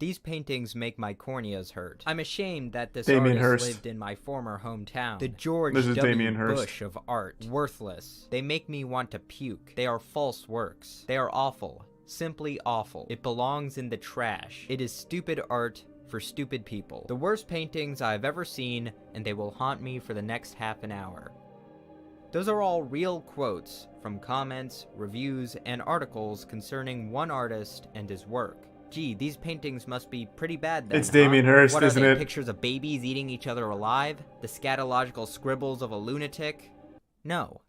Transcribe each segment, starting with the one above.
These paintings make my corneas hurt. I'm ashamed that this Damien artist Hirst. lived in my former hometown. The This George is W. Damien Hirst. Bush of art. Worthless. They make me want to puke. They are false works. They are awful. Simply awful. It belongs in the trash. It is stupid art for stupid people. The worst paintings I've ever seen, and they will haunt me for the next half an hour. Those are all real quotes from comments, reviews, and articles concerning one artist and his work. Gee, these paintings must be pretty bad then, It's Damien Hirst, What are isn't they, it? pictures of babies eating each other alive? The scatological scribbles of a lunatic? No.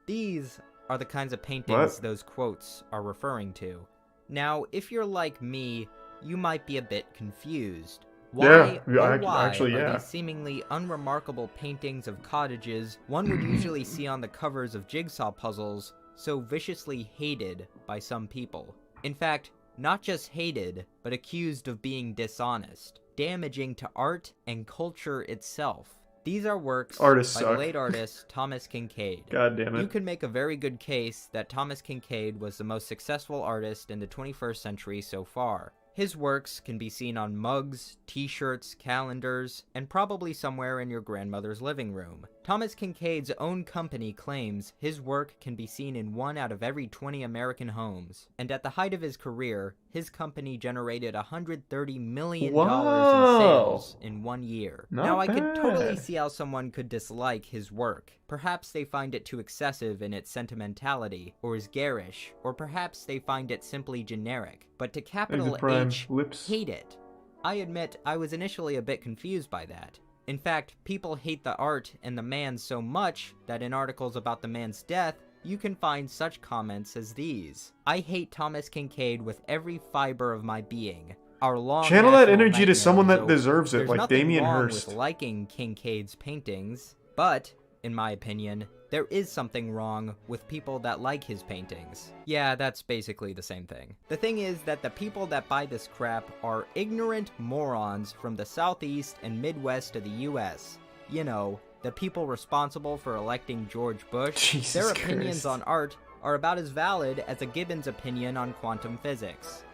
These are the kinds of paintings those quotes are referring to. Now, if you're like me, you might be a bit confused. Why Actually, are these seemingly unremarkable paintings of cottages one would usually see on the covers of jigsaw puzzles so viciously hated by some people? In fact, not just hated, but accused of being dishonest, damaging to art and culture itself. These are works by the late artist Thomas Kinkade. God damn it. You could make a very good case that Thomas Kinkade was the most successful artist in the 21st century so far. His works can be seen on mugs, t-shirts, calendars, and probably somewhere in your grandmother's living room. Thomas Kinkade's own company claims his work can be seen in 1 out of every 20 American homes, and at the height of his career, his company generated $130 million in sales in 1 year. Now, I could totally see how someone could dislike his work. Perhaps they find it too excessive in its sentimentality, or is garish, or perhaps they find it simply generic. But to capital H, hate it. I admit I was initially a bit confused by that. In fact, people hate the art and the man so much that in articles about the man's death, you can find such comments as these. I hate Thomas Kinkade with every fiber of my being. Our long Channel that energy to someone that deserves it, like Damien Hirst. There's nothing wrong with liking Kinkade's paintings, but, in my opinion, there is something wrong with people that like his paintings. Yeah, that's basically the same thing. The thing is that the people that buy this crap are ignorant morons from the southeast and midwest of the US. You know, the people responsible for electing George Bush. Their opinions on art are about as valid as a Gibbons opinion on quantum physics.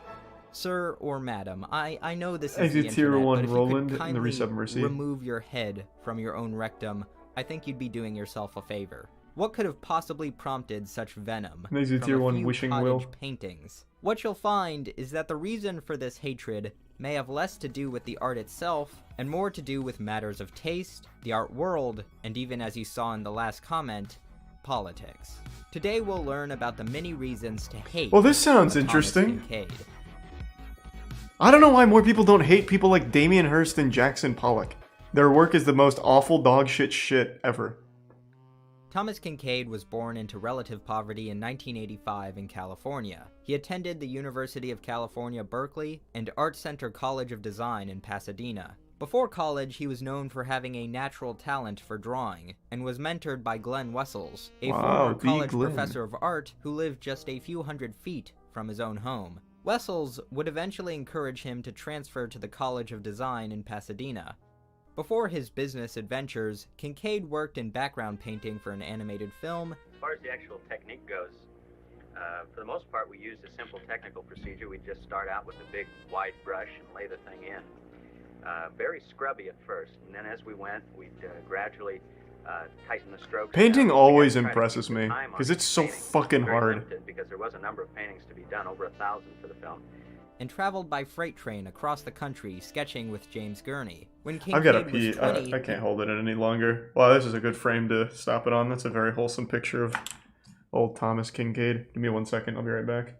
Sir or madam, I know this is the internet, but if you could kindly remove your head from your own rectum, I think you'd be doing yourself a favor. What could have possibly prompted such venom from a few cottage paintings? What you'll find is that the reason for this hatred may have less to do with the art itself, and more to do with matters of taste, the art world, and even as you saw in the last comment, politics. Today we'll learn about the many reasons to hate. Well, this sounds interesting. I don't know why more people don't hate people like Damien Hirst and Jackson Pollock. Their work is the most awful dog shit ever. Thomas Kinkade was born into relative poverty in 1985 in California. He attended the University of California, Berkeley, and Art Center College of Design in Pasadena. Before college, he was known for having a natural talent for drawing, and was mentored by Glenn Wessels, a former college professor of art who lived just a few hundred feet from his own home. Wessels would eventually encourage him to transfer to the College of Design in Pasadena. Before his business adventures, Kinkade worked in background painting for an animated film. As far as the actual technique goes, for the most part we used a simple technical procedure. We'd just start out with a big wide brush and lay the thing in. Very scrubby at first, and then as we went, we'd gradually tighten the strokes. Painting always impresses me, because it's so fucking hard. Because there was a number of paintings to be done, over 1,000 for the film. And traveled by freight train across the country sketching with James Gurney. When Kinkade I've got to pee. was 20, I can't hold it any longer. Wow, this is a good frame to stop it on. That's a very wholesome picture of old Thomas Kinkade. Give me 1 second. I'll be right back.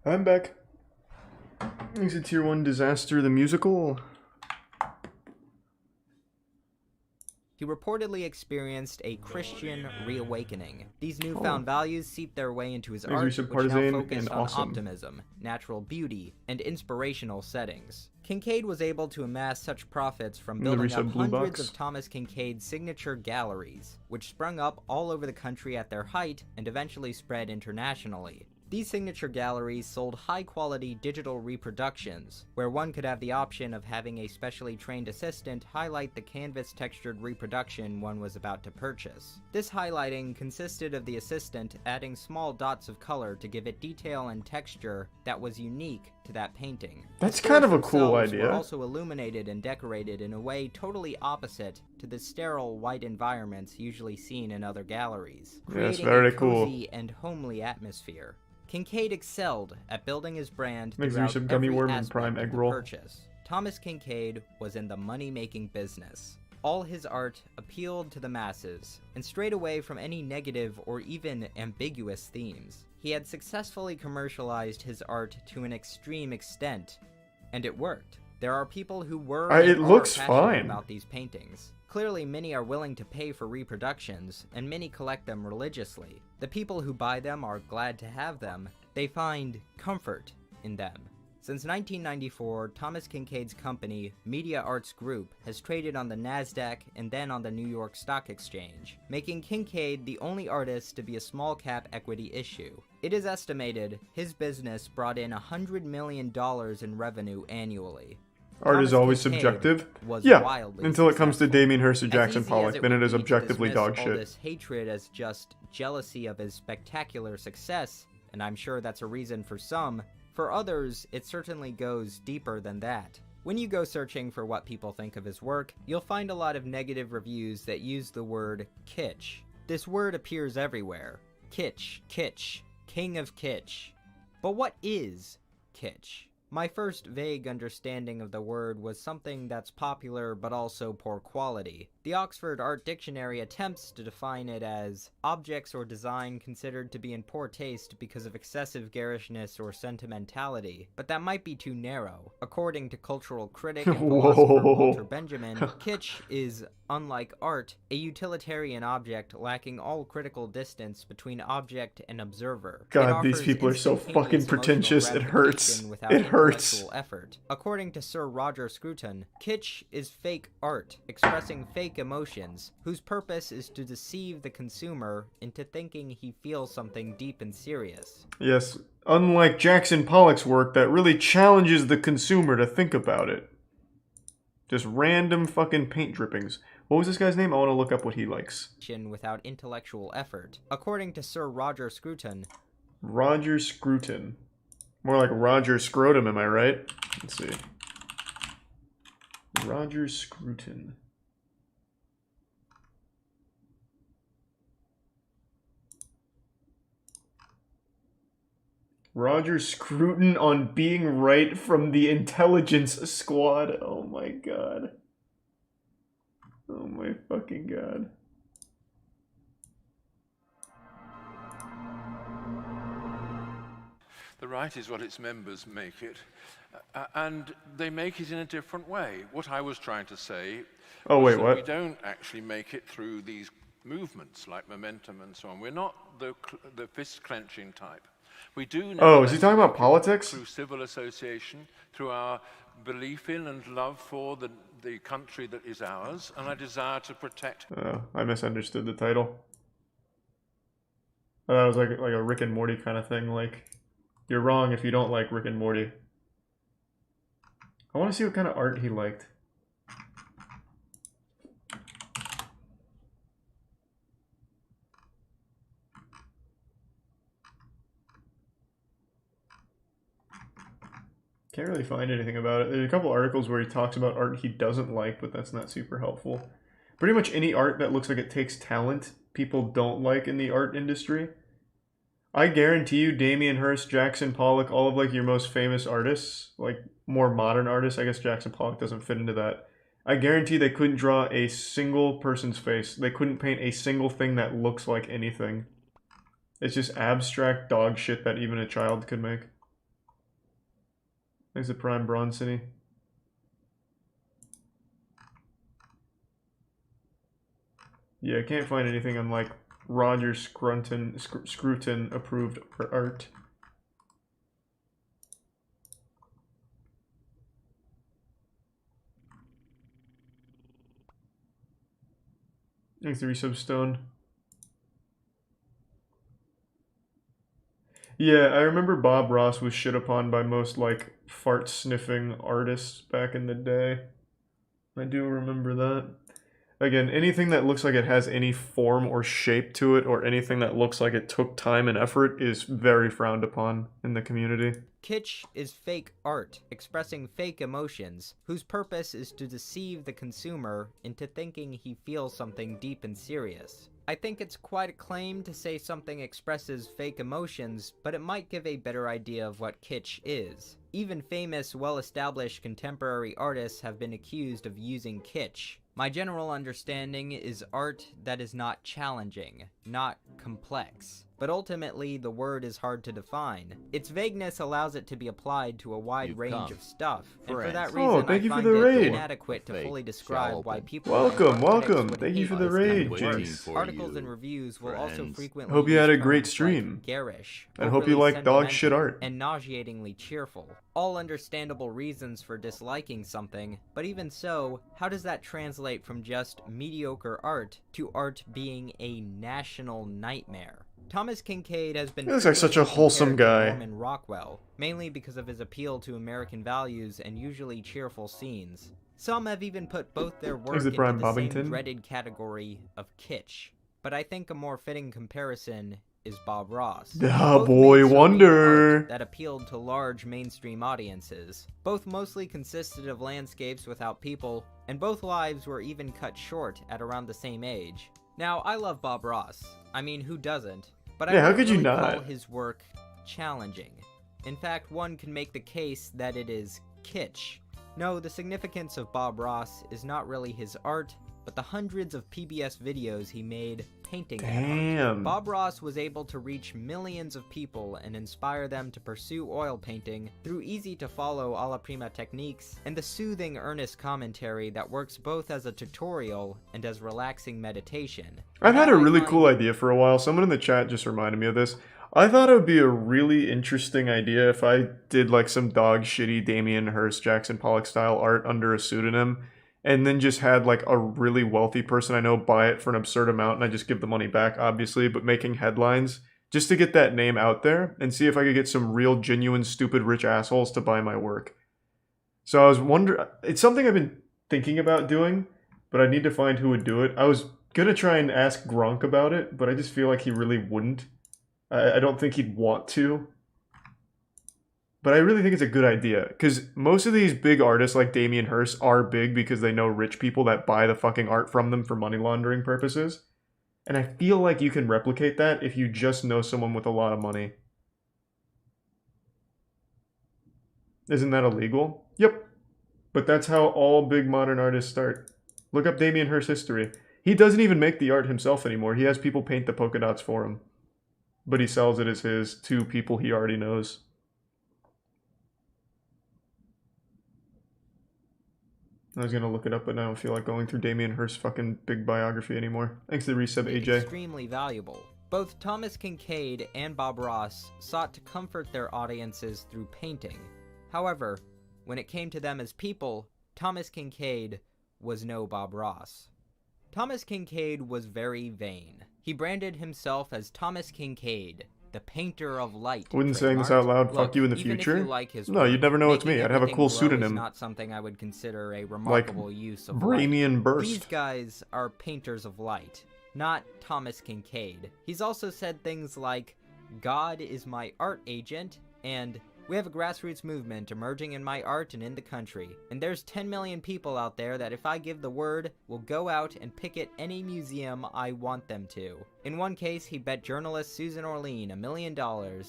I'm back. Is it Tier 1 Disaster the Musical? He reportedly experienced a Christian reawakening. These newfound values seeped their way into his art, which now focused on optimism, natural beauty, and inspirational settings. Kincaid was able to amass such profits from building up hundreds of Thomas Kincaid signature galleries, which sprung up all over the country at their height and eventually spread internationally. These signature galleries sold high-quality digital reproductions, where one could have the option of having a specially trained assistant highlight the canvas-textured reproduction one was about to purchase. This highlighting consisted of the assistant adding small dots of color to give it detail and texture that was unique to that painting. That's kind of a cool idea. Were also illuminated and decorated in a way totally opposite to the sterile white environments usually seen in other galleries, creating a cozy and homely atmosphere. Kincaid excelled at building his brand throughout every aspect of the purchase. Thomas Kincaid was in the money-making business. All his art appealed to the masses, and strayed away from any negative or even ambiguous themes. He had successfully commercialized his art to an extreme extent, and it worked. There are people who were and are passionate about these paintings. Clearly, many are willing to pay for reproductions, and many collect them religiously. The people who buy them are glad to have them. They find comfort in them. Since 1994, Thomas Kincaid's company, Media Arts Group, has traded on the NASDAQ and then on the New York Stock Exchange, making Kincaid the only artist to be a small-cap equity issue. It is estimated his business brought in $100 million in revenue annually. Art is always subjective. Yeah, until it comes to Damien Hirst or Jackson Pollock, then it is objectively dog shit. All this hatred as just jealousy of his spectacular success, and I'm sure that's a reason for some. For others, it certainly goes deeper than that. When you go searching for what people think of his work, you'll find a lot of negative reviews that use the word kitsch. This word appears everywhere. Kitsch, kitsch, king of kitsch. But what is kitsch? My first vague understanding of the word was something that's popular but also poor quality. The Oxford Art Dictionary attempts to define it as objects or design considered to be in poor taste because of excessive garishness or sentimentality, but that might be too narrow. According to cultural critic and philosopher Walter Benjamin, kitsch is, unlike art, a utilitarian object lacking all critical distance between object and observer. God, these people are so fucking pretentious, it hurts. It hurts. Effort. According to Sir Roger Scruton, kitsch is fake art, expressing fake emotions, whose purpose is to deceive the consumer into thinking he feels something deep and serious. Yes, unlike Jackson Pollock's work that really challenges the consumer to think about it. Just random fucking paint drippings. What was this guy's name? I want to look up what he likes. Without intellectual effort. According to Sir Roger Scruton. Roger Scruton. More like Roger Scrotum, am I right? Let's see. Roger Scruton. Roger Scruton on being right from the Intelligence Squad. Oh my god. Oh my fucking god. The right is what its members make it, and they make it in a different way. What I was trying to say was that we don't actually make it through these movements like momentum and so on. We're not the fist-clenching type. We do know is he talking about politics? Through civil association, through our belief in and love for the country that is ours, and our desire to protect. Oh, I misunderstood the title. I thought it was like a Rick and Morty kind of thing, like, you're wrong if you don't like Rick and Morty. I want to see what kind of art he liked. Can't really find anything about it. There's a couple articles where he talks about art he doesn't like, but that's not super helpful. Pretty much any art that looks like it takes talent, people don't like in the art industry. I guarantee you Damien Hirst, Jackson Pollock, all of like your most famous artists, like more modern artists, I guess Jackson Pollock doesn't fit into that. I guarantee they couldn't draw a single person's face. They couldn't paint a single thing that looks like anything. It's just abstract dog shit that even a child could make. Thanks to Prime Bronson. Yeah, I can't find anything on like Roger Scruton approved art. Thanks to Resubstone. Yeah, I remember Bob Ross was shit upon by most like fart sniffing artists back in the day. I do remember that. Again, anything that looks like it has any form or shape to it, or anything that looks like it took time and effort, is very frowned upon in the community. Kitsch is fake art, expressing fake emotions, whose purpose is to deceive the consumer into thinking he feels something deep and serious. I think it's quite a claim to say something expresses fake emotions, but it might give a better idea of what kitsch is. Even famous, well-established contemporary artists have been accused of using kitsch. My general understanding is art that is not challenging, not complex. But ultimately, the word is hard to define. Its vagueness allows it to be applied to a wide range of stuff, and for that reason I find it inadequate to fully describe why people... Welcome! Thank you for the raid, Jinx. Articles and reviews will also frequently hope you had a great stream. Like garish, and hope you like dog shit art. And nauseatingly cheerful. All understandable reasons for disliking something, but even so, how does that translate from just mediocre art to art being a national nightmare? Thomas Kinkade has been... He looks like such a wholesome guy. Norman Rockwell, mainly because of his appeal to American values and usually cheerful scenes. Some have even put both their work into the same dreaded category of kitsch. But I think a more fitting comparison is Bob Ross. The boy wonder that appealed to large mainstream audiences. Both mostly consisted of landscapes without people, and both lives were even cut short at around the same age. Now, I love Bob Ross. I mean, who doesn't? But I wouldn't really call his work challenging. In fact, one can make the case that it is kitsch. No, the significance of Bob Ross is not really his art, but the hundreds of PBS videos he made painting art. Bob Ross was able to reach millions of people and inspire them to pursue oil painting through easy-to-follow alla prima techniques and the soothing, earnest commentary that works both as a tutorial and as relaxing meditation. I've had a really cool idea for a while. Someone in the chat just reminded me of this. I thought it would be a really interesting idea if I did like some dog shitty Damien Hirst, Jackson Pollock style art under a pseudonym, and then just had like a really wealthy person I know buy it for an absurd amount and I just give the money back, obviously, but making headlines just to get that name out there and see if I could get some real, genuine, stupid, rich assholes to buy my work. So I was wondering, it's something I've been thinking about doing, but I need to find who would do it. I was gonna try and ask Gronk about it, but I just feel like he really wouldn't. I don't think he'd want to. But I really think it's a good idea, because most of these big artists like Damien Hirst are big because they know rich people that buy the fucking art from them for money laundering purposes. And I feel like you can replicate that if you just know someone with a lot of money. Isn't that illegal? Yep. But that's how all big modern artists start. Look up Damien Hirst's history. He doesn't even make the art himself anymore. He has people paint the polka dots for him. But he sells it as his to people he already knows. I was gonna look it up, but I don't feel like going through Damien Hirst's fucking big biography anymore. Thanks to the resub, AJ. Extremely valuable. Both Thomas Kinkade and Bob Ross sought to comfort their audiences through painting. However, when it came to them as people, Thomas Kinkade was no Bob Ross. Thomas Kinkade was very vain. He branded himself as Thomas Kinkade, the painter of light. Wouldn't saying this out loud fuck you in the future? No, you'd never know it's me. I'd have a cool pseudonym. Not something I would consider a remarkable use of Bramian Burst. These guys are painters of light, not Thomas Kinkade. He's also said things like, "God is my art agent," and "We have a grassroots movement emerging in my art and in the country, and there's 10 million people out there that if I give the word, will go out and picket any museum I want them to." In one case, he bet journalist Susan Orlean $1 million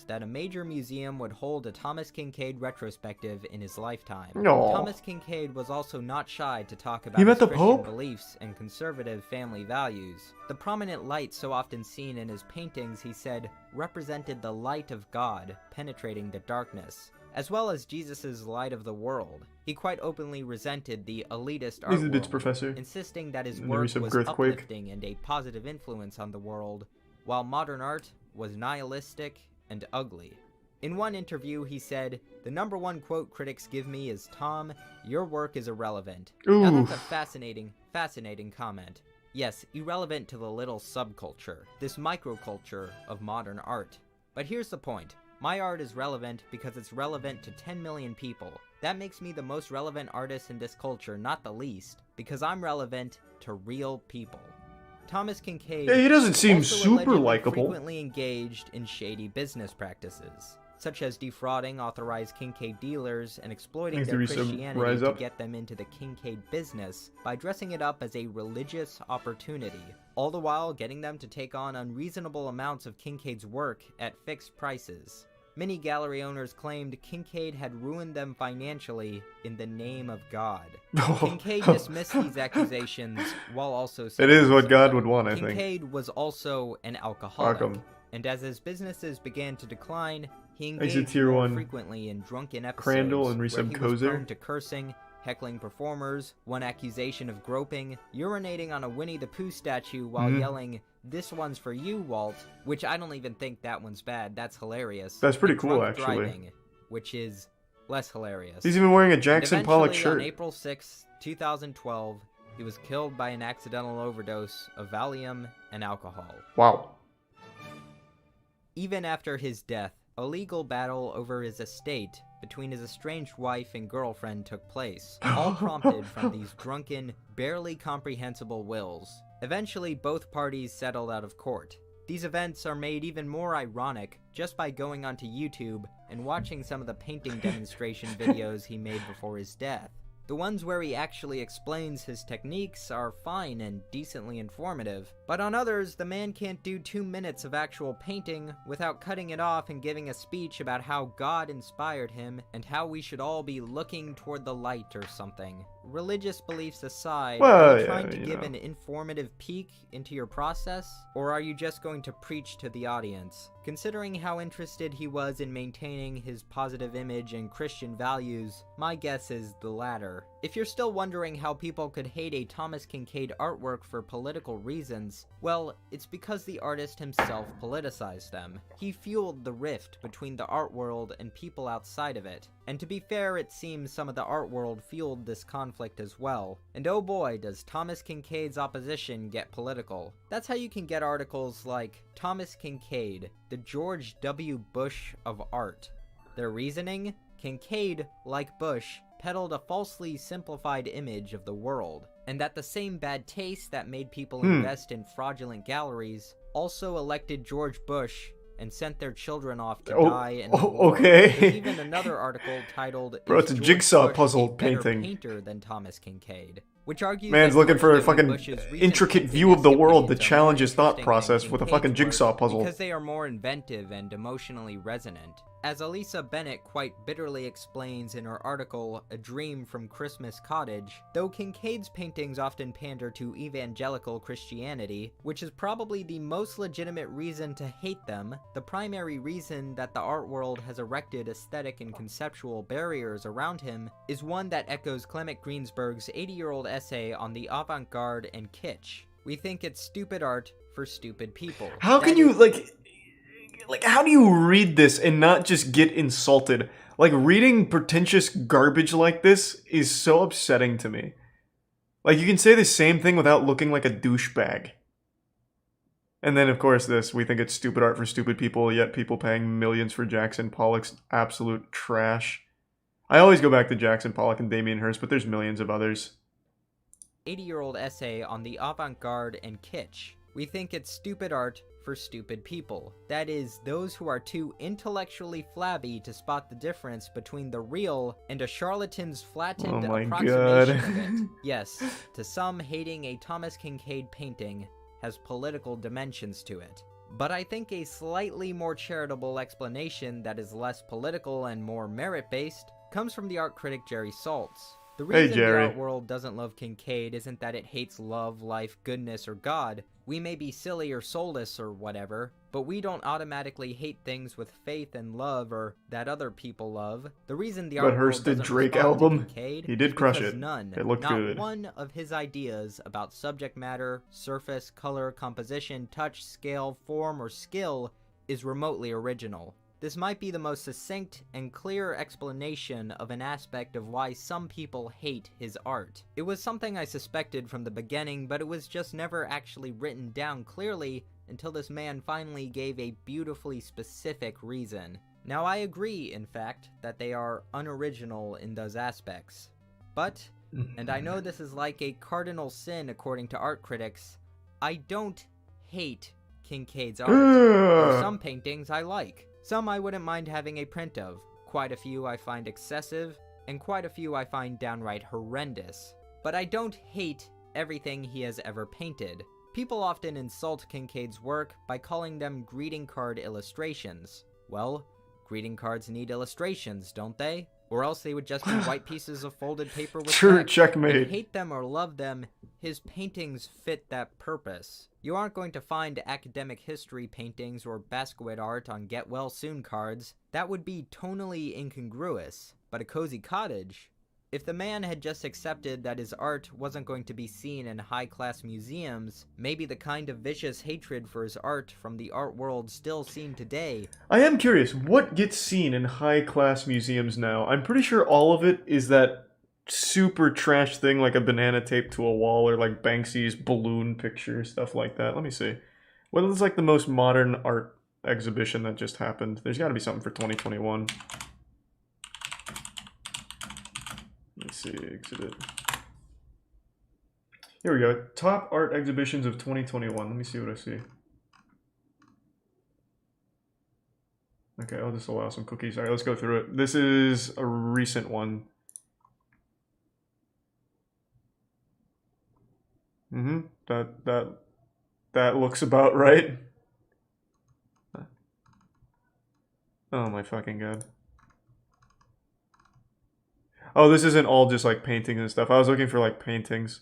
that a major museum would hold a Thomas Kinkade retrospective in his lifetime. Aww. Thomas Kinkade was also not shy to talk about his Christian beliefs and conservative family values. The prominent light so often seen in his paintings, he said, represented the light of God penetrating the darkness. as well as Jesus' light of the world. He quite openly resented the elitist art He's the world, bitch professor. insisting that his And there work is some was girthquake. uplifting and a positive influence on the world, while modern art was nihilistic and ugly. In one interview, he said, "The number one quote critics give me is, 'Tom, your work is irrelevant.'" Now that's a fascinating comment. Yes, irrelevant to the little subculture, this microculture of modern art. But here's the point. My art is relevant because it's relevant to 10 million people. That makes me the most relevant artist in this culture, not the least, because I'm relevant to real people. Thomas Kinkade, Yeah, he doesn't seem also super allegedly likable. frequently engaged in shady business practices, such as defrauding authorized Kinkade dealers and exploiting their Christianity to get them into the Kinkade business by dressing it up as a religious opportunity, all the while getting them to take on unreasonable amounts of Kinkade's work at fixed prices. Many gallery owners claimed Kinkade had ruined them financially in the name of God. Kinkade dismissed these accusations while also saying it is what God would want, I think. Kinkade was also an alcoholic, and as his businesses began to decline, he engaged more frequently in drunken episodes Crandall and where he was prone to cursing, heckling performers, one accusation of groping, urinating on a Winnie the Pooh statue while yelling, "This one's for you, Walt," which I don't even think that one's bad, that's hilarious. That's pretty cool, drunk actually. Driving, which is less hilarious. He's even wearing a Jackson Pollock shirt. On April 6, 2012, he was killed by an accidental overdose of Valium and alcohol. Wow. Even after his death, a legal battle over his estate between his estranged wife and girlfriend took place, all prompted from these drunken, barely comprehensible wills. Eventually, both parties settled out of court. These events are made even more ironic just by going onto YouTube and watching some of the painting demonstration videos he made before his death. The ones where he actually explains his techniques are fine and decently informative, but on others, the man can't do 2 minutes of actual painting without cutting it off and giving a speech about how God inspired him and how we should all be looking toward the light or something. Religious beliefs aside, are you trying to give an informative peek into your process, or are you just going to preach to the audience? Considering how interested he was in maintaining his positive image and Christian values, my guess is the latter. If you're still wondering how people could hate a Thomas Kinkade artwork for political reasons, well, it's because the artist himself politicized them. He fueled the rift between the art world and people outside of it. And to be fair, it seems some of the art world fueled this conflict as well. And oh boy, does Thomas Kinkade's opposition get political. That's how you can get articles like Thomas Kinkade, the George W. Bush of art. Their reasoning? Kinkade, like Bush, peddled a falsely simplified image of the world, and that the same bad taste that made people invest in fraudulent galleries also elected George Bush and sent their children off to die in the war. Okay. There's even another article titled, Bro, it's a George jigsaw Bush puzzle a better painting. painter than Thomas Kinkade, which argues Man's that looking George for a W. fucking Bush's recent intricate painting view of the world to escapades are challenge more his thought interesting process than with a fucking Kinkade's jigsaw work puzzle. because they are more inventive and emotionally resonant. As Elisa Bennett quite bitterly explains in her article, A Dream from Christmas Cottage, though Kinkade's paintings often pander to evangelical Christianity, which is probably the most legitimate reason to hate them, the primary reason that the art world has erected aesthetic and conceptual barriers around him is one that echoes Clement Greenberg's 80-year-old essay on the avant-garde and kitsch. We think it's stupid art for stupid people. How can you, like, how do you read this and not just get insulted? Like, reading pretentious garbage like this is so upsetting to me. Like, you can say the same thing without looking like a douchebag. And then, of course, this, we think it's stupid art for stupid people, yet people paying millions for Jackson Pollock's absolute trash. I always go back to Jackson Pollock and Damien Hirst, but there's millions of others. 80-year-old essay on the avant-garde and kitsch. We think it's stupid art for stupid people. That is, those who are too intellectually flabby to spot the difference between the real and a charlatan's flattened approximation of it. Yes, to some, hating a Thomas Kinkade painting has political dimensions to it. But I think a slightly more charitable explanation that is less political and more merit-based comes from the art critic Jerry Saltz. The reason the art world doesn't love Kinkade isn't that it hates love, life, goodness, or God. We may be silly or soulless or whatever, but we don't automatically hate things with faith and love or that other people love. The reason the art world doesn't Drake respond album, to Kincaid he did crush because it. none, It looked not good. one of his ideas about subject matter, surface, color, composition, touch, scale, form, or skill is remotely original. This might be the most succinct and clear explanation of an aspect of why some people hate his art. It was something I suspected from the beginning, but it was just never actually written down clearly until this man finally gave a beautifully specific reason. Now I agree, in fact, that they are unoriginal in those aspects. But, and I know this is like a cardinal sin according to art critics, I don't hate Kincaid's art. There are some paintings I like. Some I wouldn't mind having a print of. Quite a few I find excessive, and quite a few I find downright horrendous. But I don't hate everything he has ever painted. People often insult Kincaid's work by calling them greeting card illustrations. Well, greeting cards need illustrations, don't they? Or else they would just be white pieces of folded paper with text. Checkmate. If hate them or love them, his paintings fit that purpose. You aren't going to find academic history paintings or Basquiat art on Get Well Soon cards. That would be tonally incongruous. But a cozy cottage? If the man had just accepted that his art wasn't going to be seen in high-class museums, maybe the kind of vicious hatred for his art from the art world still seen today. I am curious, what gets seen in high-class museums now? I'm pretty sure all of it is that super trash thing like a banana taped to a wall or like Banksy's balloon picture, stuff like that. Let me see. What is like the most modern art exhibition that just happened? There's got to be something for 2021. Let's see, exhibit. Here we go. Top art exhibitions of 2021. Let me see what I see. Okay, I'll just allow some cookies. All right, let's go through it. This is a recent one. That looks about right. Oh my fucking god. Oh, this isn't all just like paintings and stuff. I was looking for like paintings.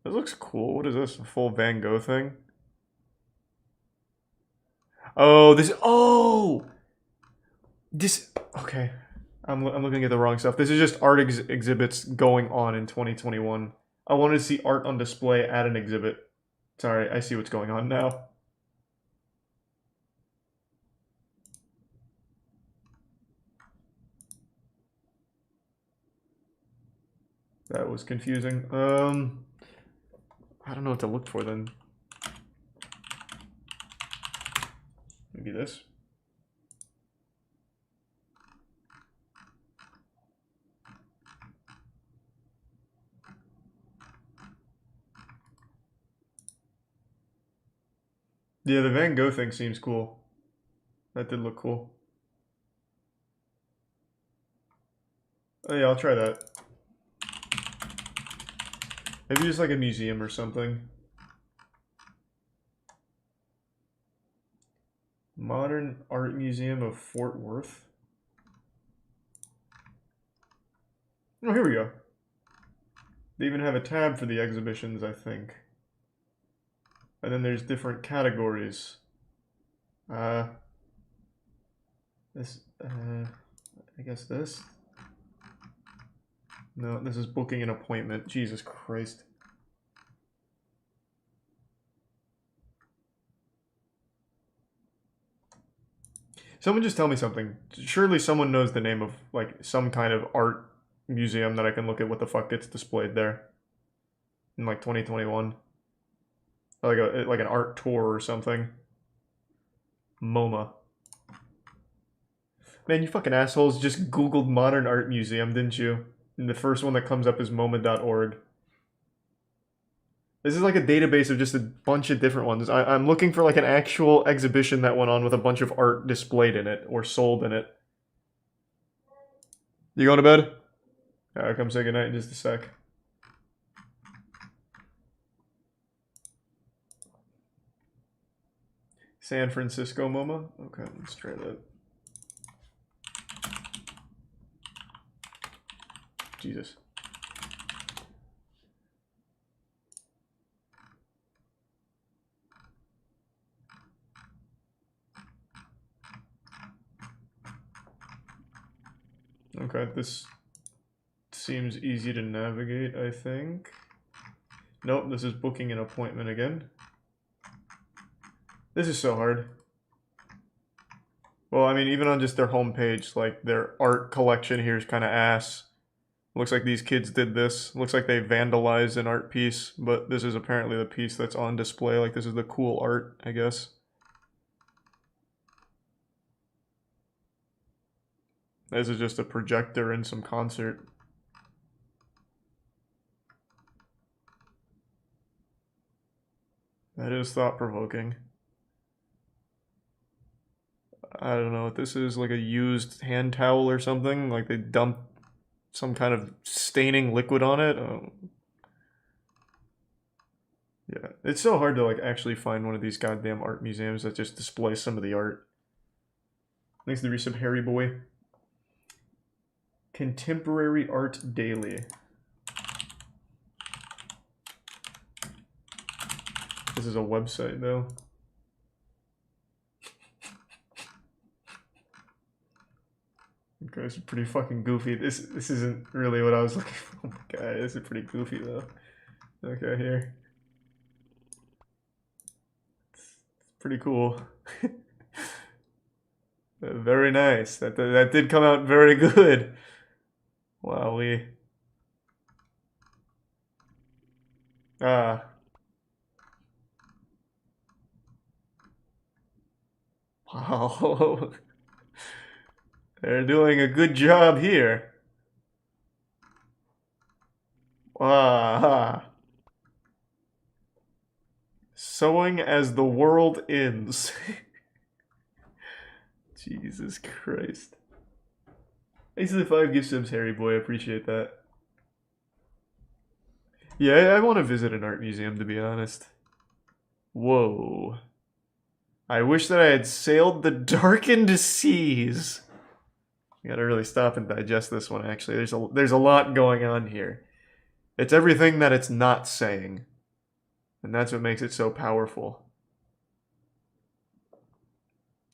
This looks cool. What is this? A full Van Gogh thing? Oh, this. Oh! This. Okay. I'm looking at the wrong stuff. This is just art exhibits going on in 2021. I wanted to see art on display at an exhibit. Sorry, I see what's going on now. That was confusing. I don't know what to look for then. Maybe this. Yeah, the Van Gogh thing seems cool. That did look cool. Oh yeah, I'll try that. Maybe just like a museum or something. Modern Art Museum of Fort Worth. Oh, here we go. They even have a tab for the exhibitions, I think. And then there's different categories. I guess this. No, this is booking an appointment. Jesus Christ. Someone just tell me something. Surely someone knows the name of, like, some kind of art museum that I can look at what the fuck gets displayed there. In, like, 2021. Like an art tour or something. MoMA. Man, you fucking assholes just Googled Modern Art Museum, didn't you? And the first one that comes up is MoMA.org. This is like a database of just a bunch of different ones. I'm looking for like an actual exhibition that went on with a bunch of art displayed in it or sold in it. You going to bed? Alright, come say goodnight in just a sec. San Francisco MoMA? Okay, let's try that. Jesus. Okay, this seems easy to navigate, I think. Nope, this is booking an appointment again. This is so hard. Well, I mean, even on just their homepage, like, their art collection here is kind of ass. Looks like these kids did this. Looks like they vandalized an art piece, but this is apparently the piece that's on display. Like, this is the cool art, I guess. This is just a projector in some concert. That is thought-provoking. I don't know what this is, like a used hand towel or something? Like they dumped some kind of staining liquid on it? Yeah, it's so hard to like actually find one of these goddamn art museums that just display some of the art. Thanks to the resub Harry Boy. Contemporary Art Daily. This is a website though. Okay, this is pretty fucking goofy. This isn't really what I was looking for. Oh my god, this is pretty goofy though. Okay, here. It's pretty cool. Very nice. That did come out very good. Wowee. Ah. Wow. They're doing a good job here. Ah. Sewing as the world ends. Jesus Christ. Thanks for the 5 gift subs, Harry Boy. I appreciate that. Yeah, I want to visit an art museum, to be honest. Whoa. I wish that I had sailed the darkened seas. I gotta really stop and digest this one, actually. There's a lot going on here. It's everything that it's not saying. And that's what makes it so powerful.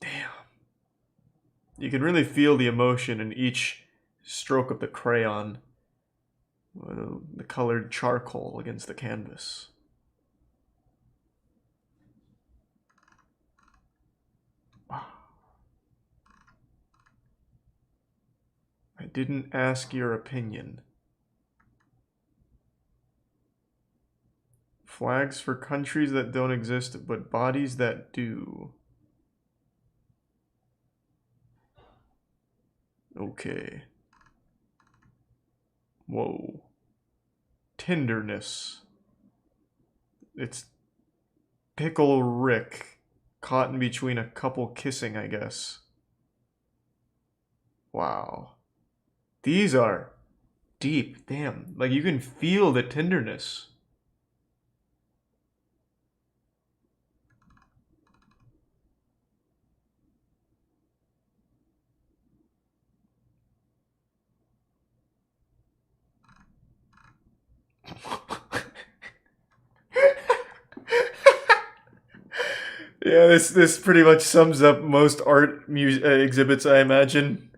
Damn. You can really feel the emotion in each stroke of the crayon. The colored charcoal against the canvas. Wow. I didn't ask your opinion. Flags for countries that don't exist, but bodies that do. Okay. Whoa. Tenderness. It's Pickle Rick. Caught in between a couple kissing, I guess. Wow. These are deep. Damn. Like, you can feel the tenderness. Yeah, this pretty much sums up most art exhibits, I imagine.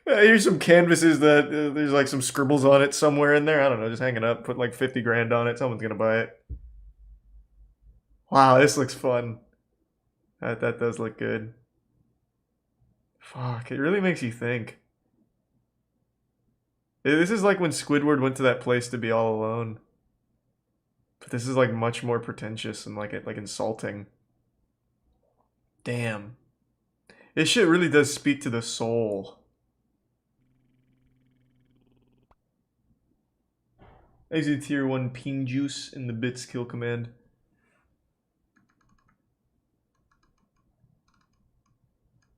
Here's some canvases that there's like some scribbles on it somewhere in there. I don't know, just hang it up, put like 50 grand on it. Someone's gonna buy it. Wow, this looks fun. That does look good. Fuck, it really makes you think. This is like when Squidward went to that place to be all alone. But this is like much more pretentious and like insulting. Damn. This shit really does speak to the soul. Exit tier 1 ping juice in the bits kill command.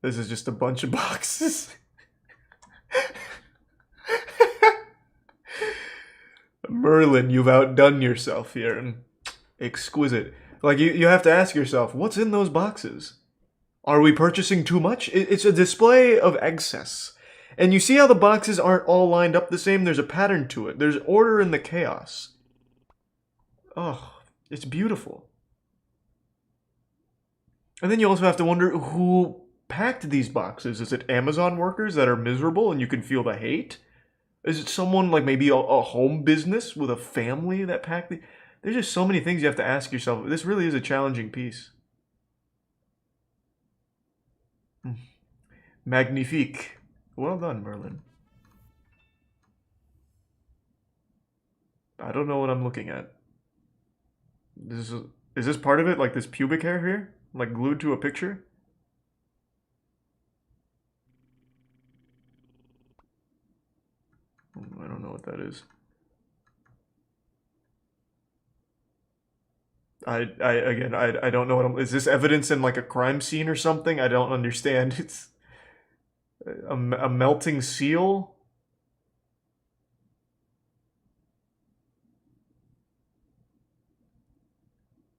This is just a bunch of boxes. Merlin, you've outdone yourself here. Exquisite. Like, you have to ask yourself, what's in those boxes? Are we purchasing too much? It's a display of excess. And you see how the boxes aren't all lined up the same? There's a pattern to it. There's order in the chaos. Oh, it's beautiful. And then you also have to wonder who packed these boxes? Is it Amazon workers that are miserable and you can feel the hate? Is it someone like maybe a home business with a family that packed the... There's just so many things you have to ask yourself. This really is a challenging piece. Magnifique. Well done, Merlin. I don't know what I'm looking at. Is this part of it? Like this pubic hair here? Like glued to a picture? I don't know what that is. Again, I don't know what I'm... Is this evidence in like a crime scene or something? I don't understand. It's a melting seal?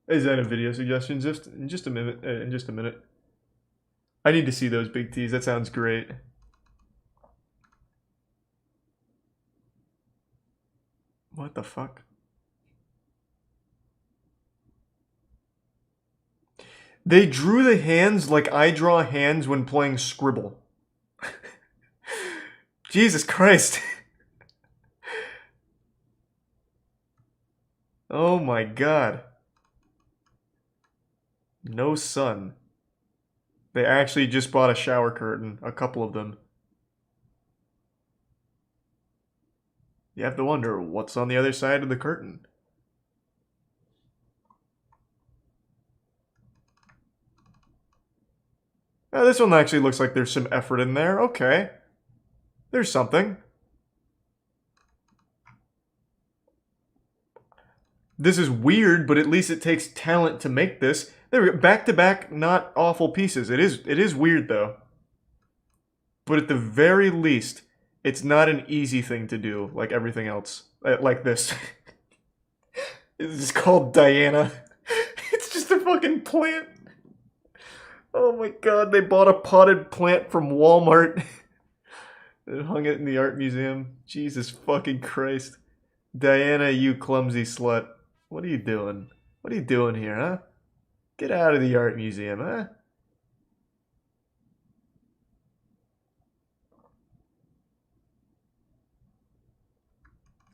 Is that a video suggestion? In just a minute. I need to see those big T's. That sounds great. What the fuck? They drew the hands like I draw hands when playing Scribble. Jesus Christ. Oh my god. No sun. They actually just bought a shower curtain, a couple of them. You have to wonder, what's on the other side of the curtain? Oh, this one actually looks like there's some effort in there. Okay. There's something. This is weird, but at least it takes talent to make this. There we go. Back to back, not awful pieces. It is weird though. But at the very least, it's not an easy thing to do like everything else. Like this. It's called Diana. It's just a fucking plant. Oh my god, they bought a potted plant from Walmart and hung it in the art museum. Jesus fucking Christ. Diana, you clumsy slut. What are you doing? What are you doing here, huh? Get out of the art museum, huh?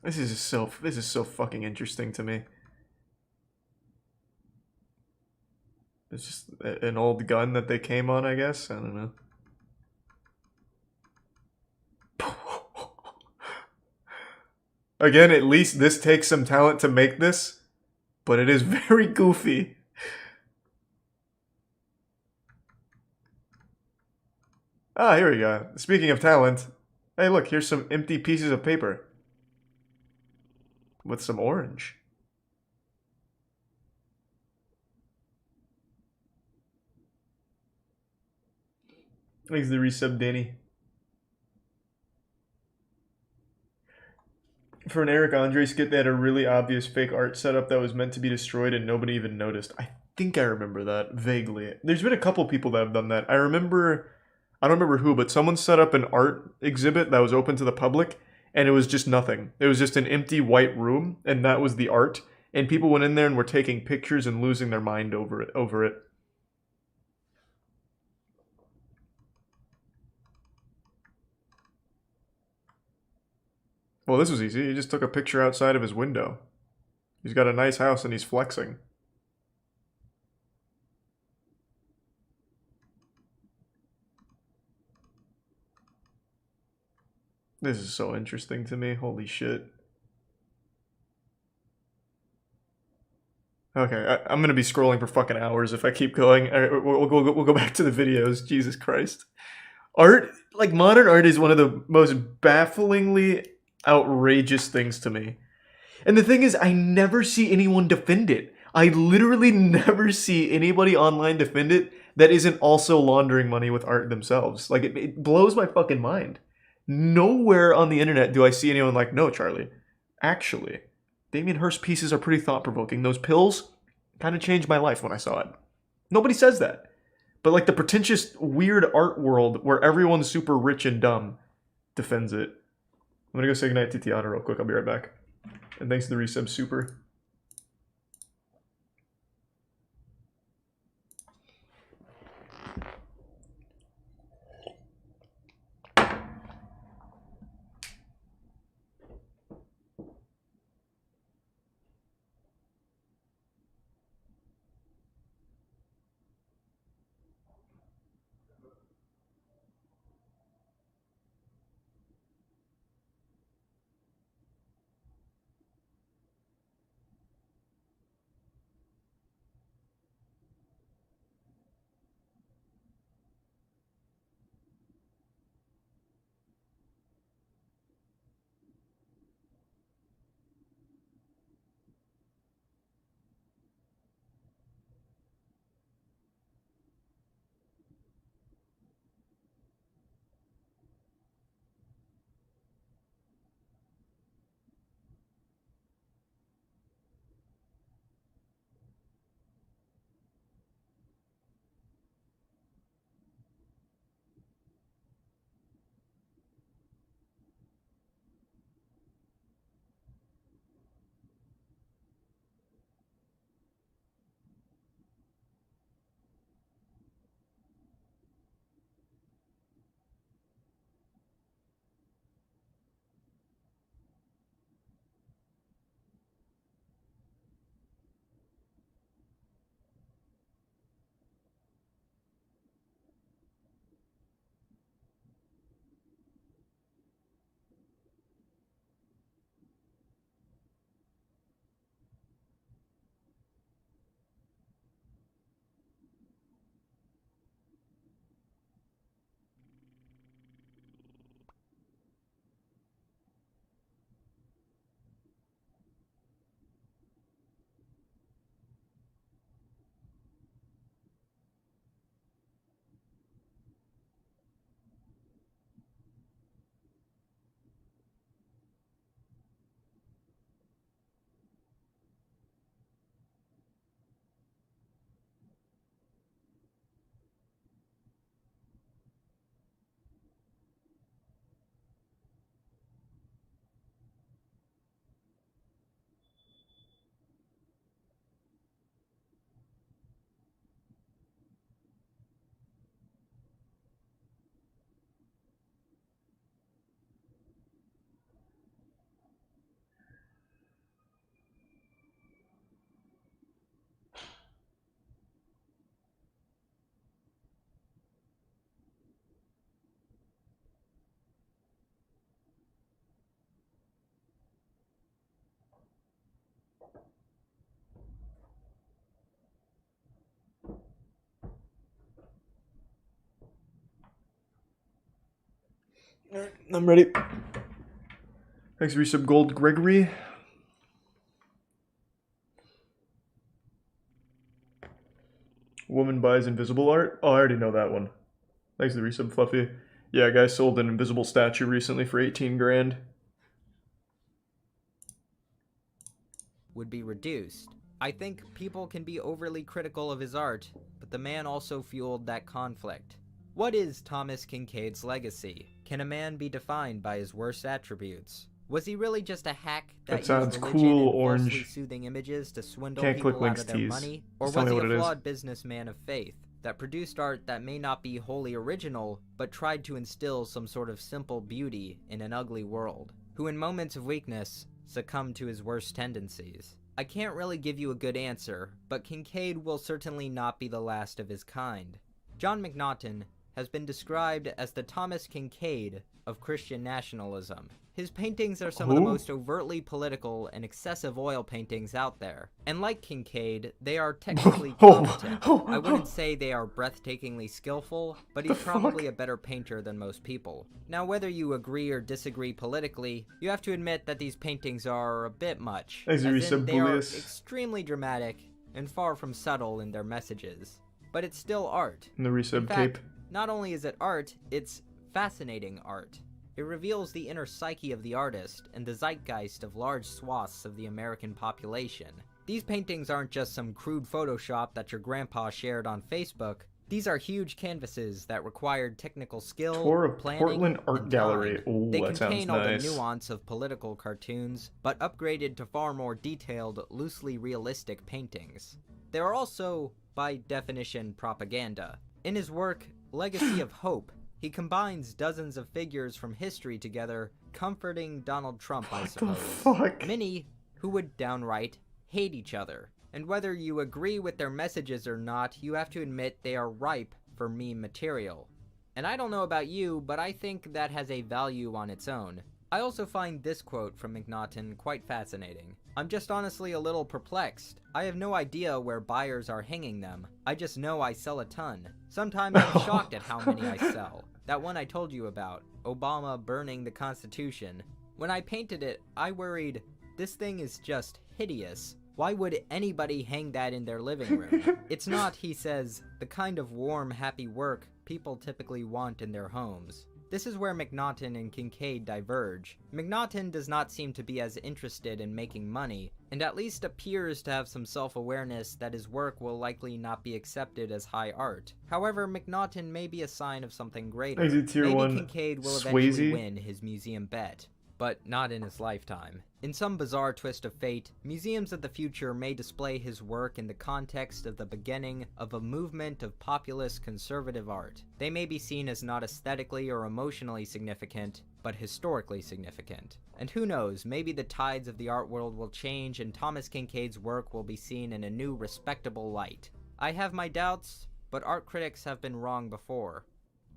This is so fucking interesting to me. It's just an old gun that they came on, I guess. I don't know. Again, at least this takes some talent to make this, but it is very goofy. Ah, here we go. Speaking of talent, hey look, here's some empty pieces of paper. With some orange. Thanks for the resub, Danny. For an Eric Andre skit, they had a really obvious fake art setup that was meant to be destroyed and nobody even noticed. I think I remember that, vaguely. There's been a couple people that have done that. I don't remember who, but someone set up an art exhibit that was open to the public, and it was just nothing. It was just an empty white room, and that was the art. And people went in there and were taking pictures and losing their mind over it. Well, this was easy. He just took a picture outside of his window. He's got a nice house and he's flexing. This is so interesting to me. Holy shit. Okay, I'm gonna be scrolling for fucking hours if I keep going. We'll go back to the videos. Jesus Christ. Art, like modern art, is one of the most bafflingly outrageous things to me. And the thing is, I never see anyone defend it. I literally never see anybody online defend it that isn't also laundering money with art themselves. Like, it blows my fucking mind. Nowhere on the internet do I see anyone like, no, Charlie, actually, Damien Hirst's pieces are pretty thought-provoking. Those pills kind of changed my life when I saw it. Nobody says that. But like the pretentious, weird art world where everyone's super rich and dumb defends it. I'm gonna go say goodnight to Tiana real quick. I'll be right back. And thanks to the resub, super. Alright, I'm ready. Thanks for resub gold, Gregory. Woman buys invisible art. Oh, I already know that one. Thanks for the resub, Fluffy. Yeah, guy sold an invisible statue recently for 18 grand. Would be reduced. I think people can be overly critical of his art, but the man also fueled that conflict. What is Thomas Kincaid's legacy? Can a man be defined by his worst attributes? Was he really just a hack that sounds used religion cool, and Orange. falsely soothing images to swindle Can't click people out links, of their tease. money? Or Just tell was me he what a it is. flawed businessman of faith that produced art that may not be wholly original, but tried to instill some sort of simple beauty in an ugly world, who in moments of weakness succumbed to his worst tendencies? I can't really give you a good answer, but Kincaid will certainly not be the last of his kind. John McNaughton has been described as the Thomas Kincaid of Christian nationalism. His paintings are some of the most overtly political and excessive oil paintings out there. And like Kincaid, they are technically competent. I wouldn't say they are breathtakingly skillful, but he's probably a better painter than most people. Now, whether you agree or disagree politically, you have to admit that these paintings are a bit much. As in, they are extremely dramatic and far from subtle in their messages. But it's still art. In the resub In fact, cape. not only is it art, it's fascinating art. It reveals the inner psyche of the artist and the zeitgeist of large swaths of the American population. These paintings aren't just some crude Photoshop that your grandpa shared on Facebook. These are huge canvases that required technical skill, Tour of planning, Portland Art and Gallery. time. Ooh, They that sounds contain all nice. the nuance of political cartoons, but upgraded to far more detailed, loosely realistic paintings. They are also, by definition, propaganda. In his work, Legacy of Hope, he combines dozens of figures from history together, comforting Donald Trump, I suppose. Fuck? Many who would downright hate each other. And whether you agree with their messages or not, you have to admit they are ripe for meme material. And I don't know about you, but I think that has a value on its own. I also find this quote from McNaughton quite fascinating. I'm just honestly a little perplexed. I have no idea where buyers are hanging them. I just know I sell a ton. Sometimes I'm shocked at how many I sell. That one I told you about, Obama burning the Constitution. When I painted it, I worried, this thing is just hideous. Why would anybody hang that in their living room? It's not, he says, the kind of warm, happy work people typically want in their homes. This is where McNaughton and Kincaid diverge. McNaughton does not seem to be as interested in making money, and at least appears to have some self-awareness that his work will likely not be accepted as high art. However, McNaughton may be a sign of something greater. Maybe Kincaid will eventually win his museum bet, but not in his lifetime. In some bizarre twist of fate, museums of the future may display his work in the context of the beginning of a movement of populist conservative art. They may be seen as not aesthetically or emotionally significant, but historically significant. And who knows, maybe the tides of the art world will change and Thomas Kincaid's work will be seen in a new respectable light. I have my doubts, but art critics have been wrong before.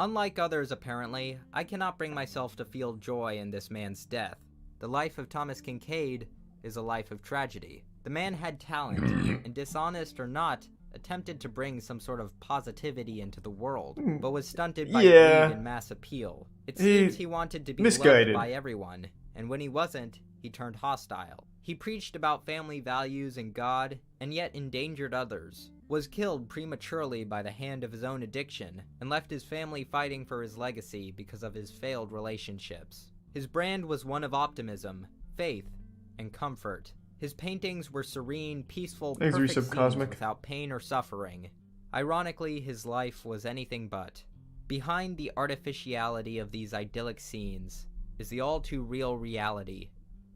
Unlike others apparently, I cannot bring myself to feel joy in this man's death. The life of Thomas Kincaid is a life of tragedy. The man had talent, and dishonest or not, attempted to bring some sort of positivity into the world, but was stunted by greed and mass appeal. It seems he wanted to be loved by everyone, and when he wasn't, he turned hostile. He preached about family values and God, and yet endangered others. Was killed prematurely by the hand of his own addiction, and left his family fighting for his legacy because of his failed relationships. His brand was one of optimism, faith, and comfort. His paintings were serene, peaceful, perfect scenes without pain or suffering. Ironically, his life was anything but. Behind the artificiality of these idyllic scenes is the all-too-real reality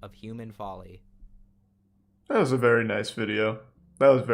of human folly. That was a very nice video. That was very